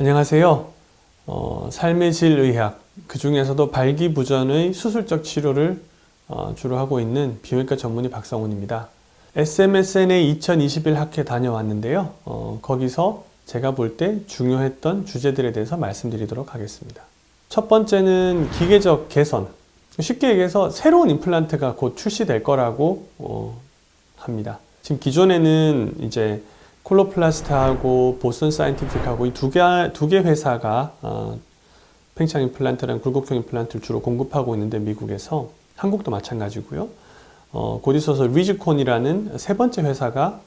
안녕하세요. 삶의 질 의학, 그 중에서도 발기부전의 수술적 치료를 주로 하고 있는 비뇨기과 전문의 박성훈입니다. SMSNA 2021 학회 다녀왔는데요. 거기서 제가 볼 때 중요했던 주제들에 대해서 말씀드리도록 하겠습니다. 첫 번째는 기계적 개선. 쉽게 얘기해서 새로운 임플란트가 곧 출시될 거라고 합니다. 지금 기존에는 이제 콜로플라스트하고 보스턴 사이언티픽하고 이 두 개 회사가 팽창 임플란트랑 굴곡형 임플란트를 주로 공급하고 있는데 미국에서, 한국도 마찬가지고요. 곧 있어서 리지콘이라는 세 번째 회사가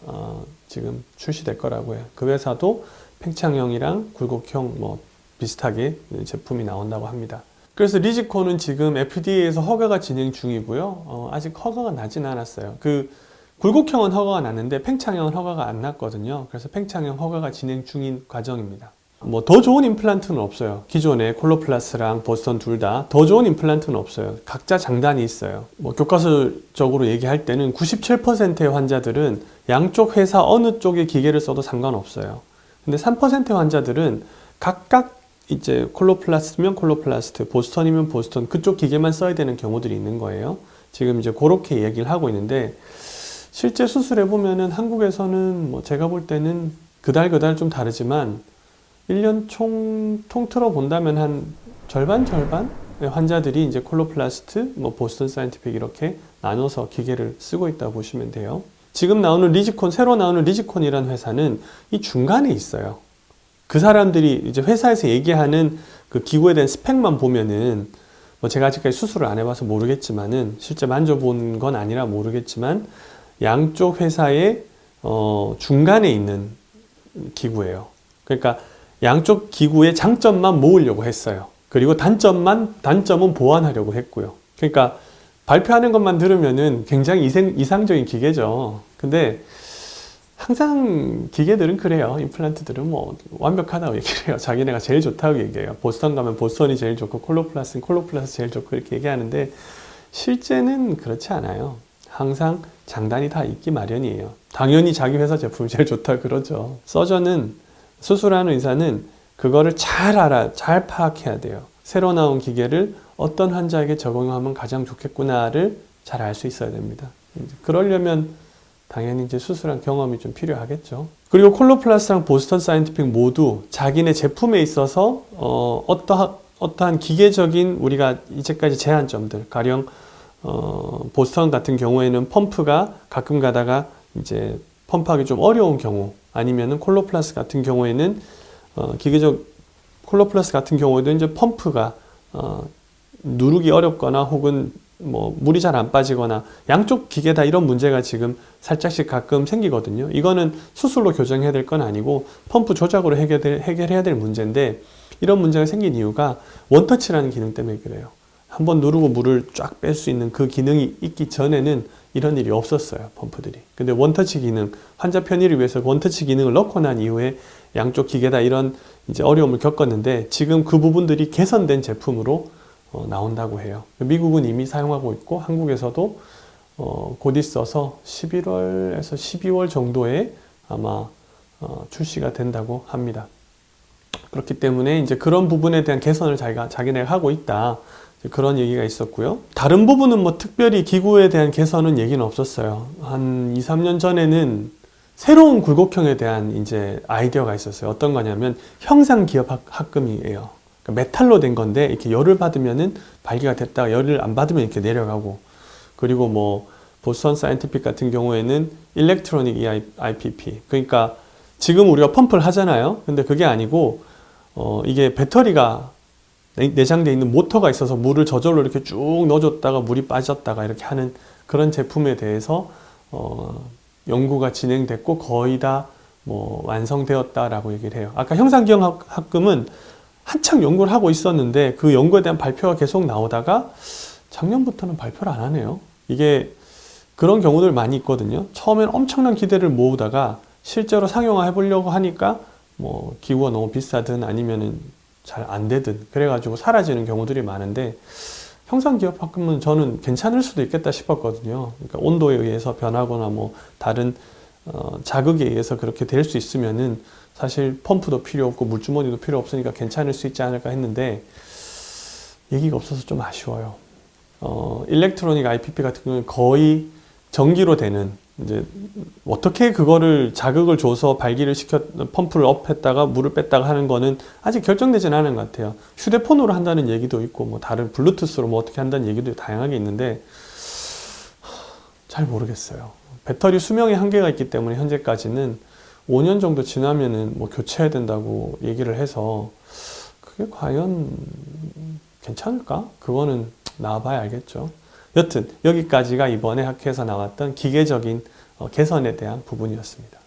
지금 출시될 거라고 해요. 그 회사도 팽창형이랑 굴곡형 비슷하게 제품이 나온다고 합니다. 그래서 리지콘은 지금 FDA에서 허가가 진행 중이고요. 아직 허가가 나진 않았어요. 굴곡형은 허가가 났는데 팽창형은 허가가 안 났거든요. 그래서 팽창형 허가가 진행 중인 과정입니다. 더 좋은 임플란트는 없어요. 기존에 콜로플라스랑 보스턴 둘 다 더 좋은 임플란트는 없어요. 각자 장단이 있어요. 교과서적으로 얘기할 때는 97%의 환자들은 양쪽 회사 어느 쪽의 기계를 써도 상관없어요. 근데 3%의 환자들은 각각 이제 콜로플라스면 콜로플라스트, 보스턴이면 보스턴, 그쪽 기계만 써야 되는 경우들이 있는 거예요. 지금 이제 그렇게 얘기를 하고 있는데, 실제 수술해 보면은 한국에서는 제가 볼 때는 그달 좀 다르지만 1년 통틀어 본다면 한 절반 환자들이 이제 콜로플라스트, 보스턴 사이언티픽 이렇게 나눠서 기계를 쓰고 있다고 보시면 돼요. 지금 나오는 리지콘, 새로 나오는 리지콘이라는 회사는 이 중간에 있어요. 그 사람들이 이제 회사에서 얘기하는 그 기구에 대한 스펙만 보면은, 제가 아직까지 수술을 안 해봐서 모르겠지만은, 실제 만져본 건 아니라 모르겠지만 양쪽 회사의 중간에 있는 기구예요. 그러니까 양쪽 기구의 장점만 모으려고 했어요. 그리고 단점은 보완하려고 했고요. 그러니까 발표하는 것만 들으면은 굉장히 이상적인 기계죠. 근데 항상 기계들은 그래요. 임플란트들은 완벽하다고 얘기를 해요. 자기네가 제일 좋다고 얘기해요. 보스턴 가면 보스턴이 제일 좋고 콜로플라스는 콜로플라스 제일 좋고 이렇게 얘기하는데, 실제는 그렇지 않아요. 항상 장단이 다 있기 마련이에요. 당연히 자기 회사 제품이 제일 좋다 그러죠. 서전은, 수술하는 의사는 그거를 잘 파악해야 돼요. 새로 나온 기계를 어떤 환자에게 적용하면 가장 좋겠구나를 잘 알 수 있어야 됩니다. 그러려면 당연히 이제 수술한 경험이 좀 필요하겠죠. 그리고 콜로플라스랑 보스턴 사이언티픽 모두 자기네 제품에 있어서 어떠한 기계적인 우리가 이제까지 제한점들, 가령 보스턴 같은 경우에는 펌프가 가끔 가다가 이제 펌프하기 좀 어려운 경우, 아니면은 콜로플라스 같은 경우에는 콜로플라스 같은 경우에도 이제 펌프가 누르기 어렵거나 혹은 물이 잘 안 빠지거나, 양쪽 기계 다 이런 문제가 지금 살짝씩 가끔 생기거든요. 이거는 수술로 교정해야 될 건 아니고 펌프 조작으로 해결해야 될 문제인데, 이런 문제가 생긴 이유가 원터치라는 기능 때문에 그래요. 한번 누르고 물을 쫙 뺄 수 있는 그 기능이 있기 전에는 이런 일이 없었어요, 펌프들이. 근데 원터치 기능, 환자 편의를 위해서 원터치 기능을 넣고 난 이후에 양쪽 기계 다 이런 이제 어려움을 겪었는데, 지금 그 부분들이 개선된 제품으로 나온다고 해요. 미국은 이미 사용하고 있고, 한국에서도 곧 있어서 11월에서 12월 정도에 아마 출시가 된다고 합니다. 그렇기 때문에 이제 그런 부분에 대한 개선을 자기네가 하고 있다, 그런 얘기가 있었고요. 다른 부분은 특별히 기구에 대한 개선은 얘기는 없었어요. 한 2, 3년 전에는 새로운 굴곡형에 대한 이제 아이디어가 있었어요. 어떤 거냐면 형상기업 합금이에요. 그러니까 메탈로 된 건데, 이렇게 열을 받으면은 발기가 됐다가 열을 안 받으면 이렇게 내려가고, 그리고 보스턴 사이언티픽 같은 경우에는 일렉트로닉 IPP. 그러니까 지금 우리가 펌프를 하잖아요. 근데 그게 아니고 이게 배터리가 내장되어 있는 모터가 있어서 물을 저절로 이렇게 쭉 넣어줬다가 물이 빠졌다가 이렇게 하는 그런 제품에 대해서 연구가 진행됐고 거의 다 완성되었다라고 얘기를 해요. 아까 형상기억 합금은 한참 연구를 하고 있었는데, 그 연구에 대한 발표가 계속 나오다가 작년부터는 발표를 안 하네요. 이게 그런 경우들 많이 있거든요. 처음엔 엄청난 기대를 모으다가 실제로 상용화 해보려고 하니까 기구가 너무 비싸든 아니면은 잘 안 되든 그래가지고 사라지는 경우들이 많은데, 형상기업 합금은 저는 괜찮을 수도 있겠다 싶었거든요. 그러니까 온도에 의해서 변하거나 다른 자극에 의해서 그렇게 될 수 있으면은 사실 펌프도 필요 없고 물주머니도 필요 없으니까 괜찮을 수 있지 않을까 했는데 얘기가 없어서 좀 아쉬워요. 일렉트로닉 IPP 같은 경우는 거의 전기로 되는, 이제 어떻게 그거를 자극을 줘서 발기를 시켜 펌프를 업했다가 물을 뺐다가 하는 거는 아직 결정되진 않은 것 같아요. 휴대폰으로 한다는 얘기도 있고 뭐 다른 블루투스로 뭐 어떻게 한다는 얘기도 다양하게 있는데 잘 모르겠어요. 배터리 수명에 한계가 있기 때문에 현재까지는 5년 정도 지나면은 뭐 교체해야 된다고 얘기를 해서 그게 과연 괜찮을까? 그거는 나와봐야 알겠죠. 여튼 여기까지가 이번에 학회에서 나왔던 기계적인 개선에 대한 부분이었습니다.